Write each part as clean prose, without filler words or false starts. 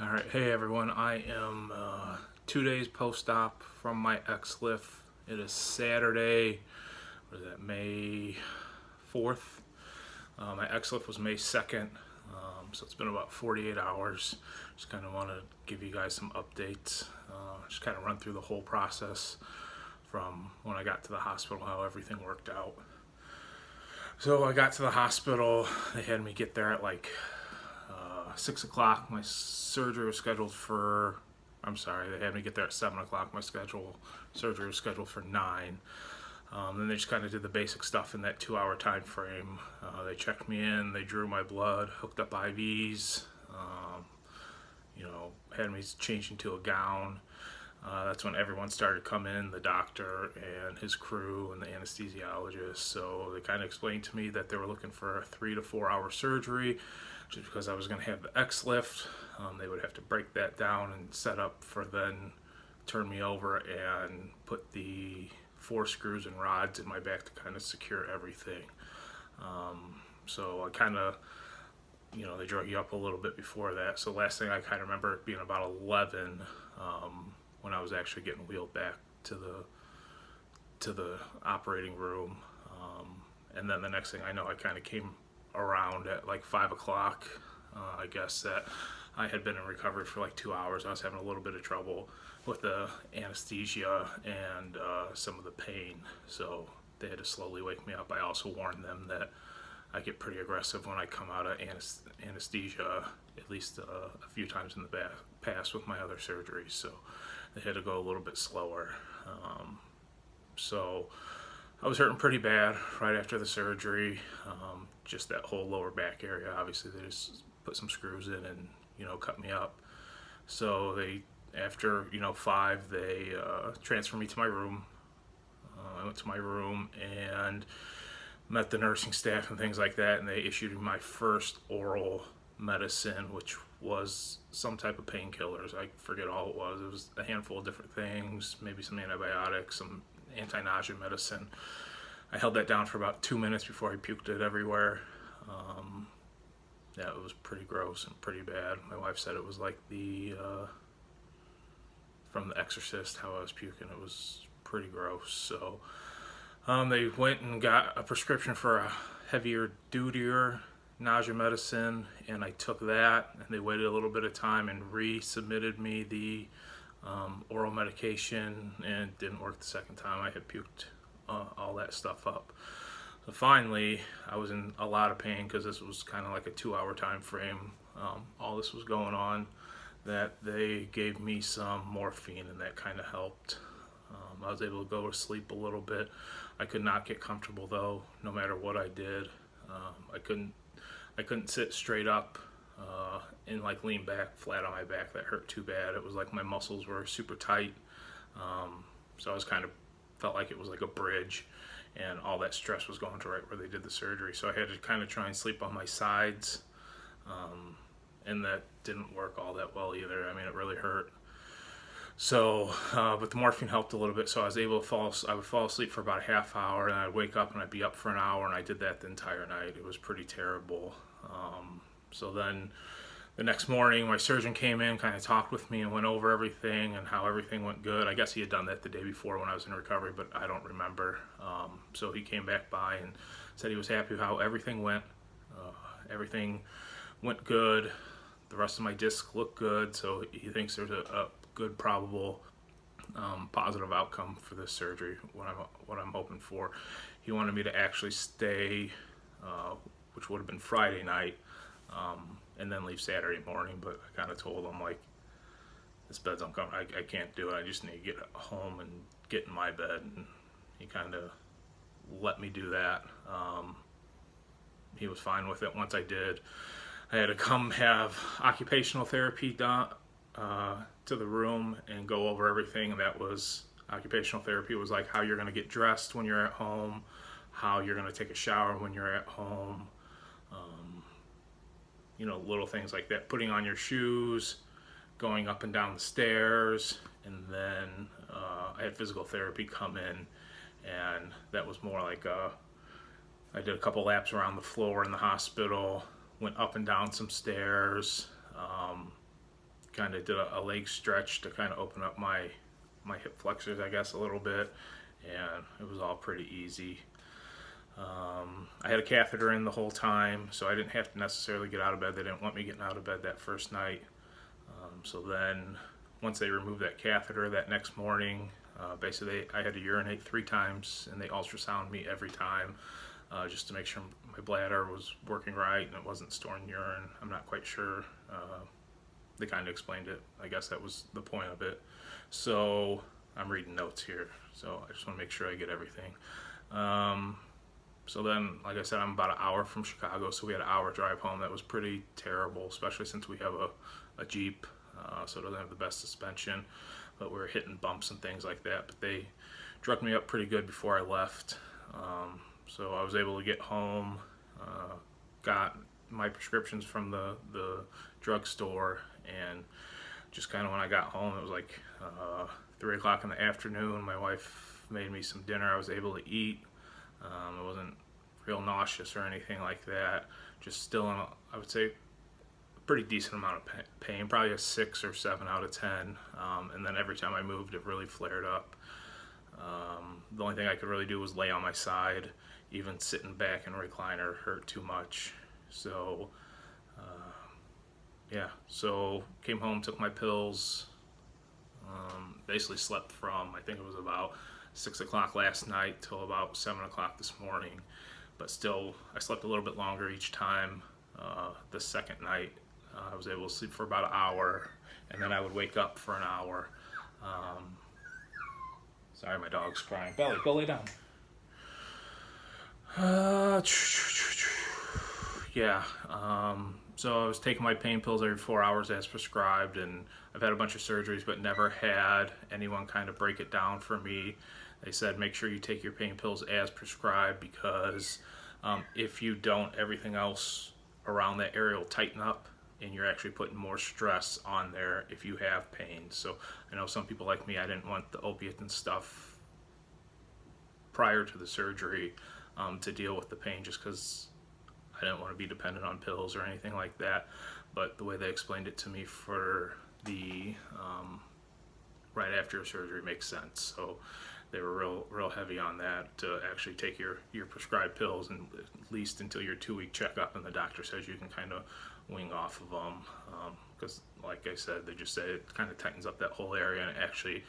All right, hey everyone. I am 2 days post-op from my XLIF. It is Saturday. What is that? May 4th. My XLIF was May 2nd, so it's been about 48 hours. Just kind of want to give you guys some updates. Just kind of run through the whole process from when I got to the hospital, how everything worked out. So I got to the hospital. They had me get there at like 6 o'clock. My surgery was scheduled for, they had me get there at 7 o'clock. My surgery was scheduled for 9. Then they just kind of did the basic stuff in that 2-hour time frame. They checked me in, they drew my blood, hooked up IVs, had me changed into a gown. That's when everyone started coming in, the doctor and his crew and the anesthesiologist. So they kind of explained to me that they were looking for a 3 to 4 hour surgery, just because I was going to have the XLIF. They would have to break that down and set up for then turn me over and put the 4 screws and rods in my back to kind of secure everything. So I kind of, they drug you up a little bit before that. So last thing I kind of remember it being about 11 when I was actually getting wheeled back to the operating room. And then the next thing I know, I kind of came around at like 5 o'clock. I guess that I had been in recovery for like 2 hours. I was having a little bit of trouble with the anesthesia and some of the pain, so they had to slowly wake me up. I also warned them that I get pretty aggressive when I come out of anesthesia, at least a few times in the past with my other surgeries, so they had to go a little bit slower. So I was hurting pretty bad right after the surgery, just that whole lower back area. Obviously they just put some screws in and cut me up. So they, after 5, they transferred me to my room. I went to my room and met the nursing staff and things like that, and they issued me my first oral medicine, which was some type of painkillers. I forget all it was. It was a handful of different things, maybe some antibiotics, some anti-nausea medicine. I held that down for about 2 minutes before I puked it everywhere. Yeah, it was pretty gross and pretty bad. My wife said it was like from The Exorcist, how I was puking. It was pretty gross. So they went and got a prescription for a heavier, dutier nausea medicine, and I took that, and they waited a little bit of time and resubmitted me the oral medication, and it didn't work the second time. I had puked all that stuff up. So finally, I was in a lot of pain because this was kind of like a 2-hour time frame. All this was going on, that they gave me some morphine, and that kind of helped. I was able to go to sleep a little bit. I could not get comfortable though, no matter what I did. I couldn't sit straight up and like lean back flat on my back. That hurt too bad. It was like my muscles were super tight. So I was felt like it was like a bridge, and all that stress was going to right where they did the surgery. So I had to kind of try and sleep on my sides, and that didn't work all that well either. I mean, it really hurt. So, but the morphine helped a little bit, so I was able to I would fall asleep for about a half hour, and I'd wake up and I'd be up for an hour, and I did that the entire night. It was pretty terrible. So then the next morning, my surgeon came in, kind of talked with me and went over everything and how everything went good. I guess he had done that the day before when I was in recovery, but I don't remember. So he came back by and said he was happy with how everything went. Everything went good. The rest of my disc looked good, so he thinks there's a good probable positive outcome for this surgery, what I'm hoping for. He wanted me to actually stay, which would have been Friday night, and then leave Saturday morning, but I kind of told him, like, this bed's uncomfortable. I can't do it. I just need to get home and get in my bed, and he kind of let me do that. He was fine with it. Once I did, I had to come have occupational therapy done to the room and go over everything. And that was, occupational therapy was like how you're going to get dressed when you're at home, how you're going to take a shower when you're at home, little things like that, putting on your shoes, going up and down the stairs. And then I had physical therapy come in, and that was more like I did a couple laps around the floor in the hospital, went up and down some stairs, kind of did a leg stretch to kind of open up my hip flexors, I guess, a little bit, and it was all pretty easy. I had a catheter in the whole time, so I didn't have to necessarily get out of bed. They didn't want me getting out of bed that first night. So then, once they removed that catheter that next morning, basically I had to urinate 3 times, and they ultrasound me every time just to make sure my bladder was working right and it wasn't storing urine. I'm not quite sure. They kind of explained it. I guess that was the point of it. So I'm reading notes here, so I just want to make sure I get everything. So then, like I said, I'm about an hour from Chicago, so we had an hour drive home. That was pretty terrible, especially since we have a Jeep, so it doesn't have the best suspension, but we were hitting bumps and things like that. But they drugged me up pretty good before I left, so I was able to get home, got my prescriptions from the drugstore, and just kind of when I got home, it was like 3 o'clock in the afternoon. My wife made me some dinner. I was able to eat. It wasn't real nauseous or anything like that. Just still in, I would say, a pretty decent amount of pain, probably a 6 or 7 out of 10. And then every time I moved, it really flared up. The only thing I could really do was lay on my side. Even sitting back in a recliner hurt too much. So, yeah. So came home, took my pills. Basically slept from, I think it was about 6 o'clock last night till about 7 o'clock this morning, but still I slept a little bit longer each time. The second night I was able to sleep for about an hour, and then I would wake up for an hour. Sorry, my dog's crying. Belly, go lay down. Yeah, so I was taking my pain pills every 4 hours as prescribed, and I've had a bunch of surgeries but never had anyone kind of break it down for me. They said make sure you take your pain pills as prescribed, because if you don't, everything else around that area will tighten up, and you're actually putting more stress on there if you have pain. So I know some people like me, I didn't want the opiate and stuff prior to the surgery to deal with the pain, just because I didn't want to be dependent on pills or anything like that. But the way they explained it to me for the right after surgery makes sense. So they were real heavy on that, to actually take your prescribed pills, and at least until your 2-week checkup, and the doctor says you can kind of wing off of them, because like I said, they just say it kind of tightens up that whole area, and it actually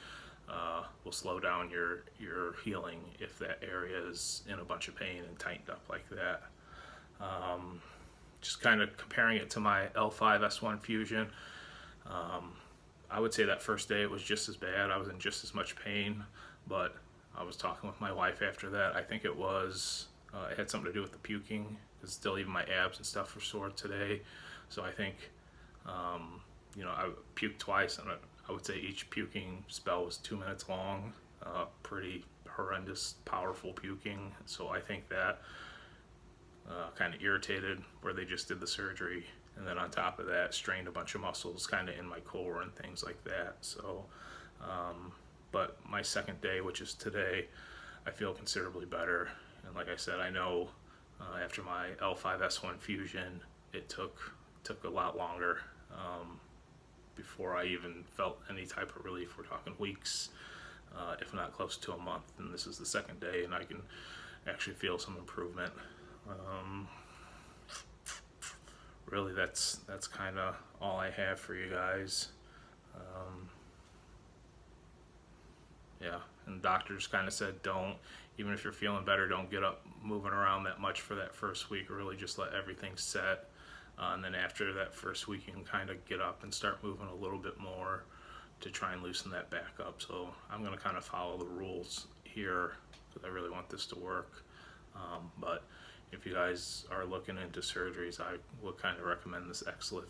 will slow down your healing if that area is in a bunch of pain and tightened up like that. Just kind of comparing it to my L5-S1 fusion, I would say that first day it was just as bad. I was in just as much pain, but I was talking with my wife after that. I think it had something to do with the puking, because still even my abs and stuff were sore today. So I think, I puked twice, and I would say each puking spell was 2 minutes long. Pretty horrendous, powerful puking. So I think that kind of irritated where they just did the surgery, and then on top of that strained a bunch of muscles kind of in my core and things like that. So but my second day, which is today, I feel considerably better. And like I said, I know after my L5-S1 fusion, it took a lot longer before I even felt any type of relief. We're talking weeks, if not close to a month, and this is the second day, and I can actually feel some improvement. Really, that's kind of all I have for you guys. Yeah, and doctors kind of said even if you're feeling better, don't get up moving around that much for that first week. Really just let everything set, and then after that first week you can kind of get up and start moving a little bit more to try and loosen that back up. So I'm going to kind of follow the rules here, because I really want this to work. But if you guys are looking into surgeries, I would kind of recommend this XLIF,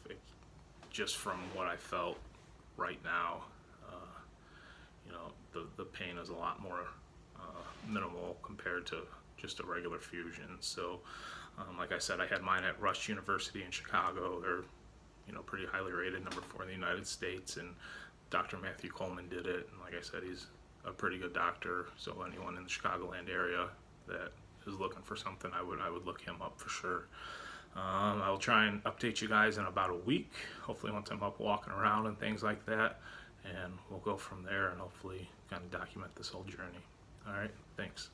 just from what I felt right now. The pain is a lot more minimal compared to just a regular fusion. So like I said, I had mine at Rush University in Chicago. They're pretty highly rated, number 4 in the United States, and Dr. Matthew Coleman did it, and like I said, he's a pretty good doctor. So anyone in the Chicagoland area that is looking for something, I would look him up for sure. I'll try and update you guys in about a week, hopefully once I'm up walking around and things like that, and we'll go from there and hopefully kind of document this whole journey. All right, thanks.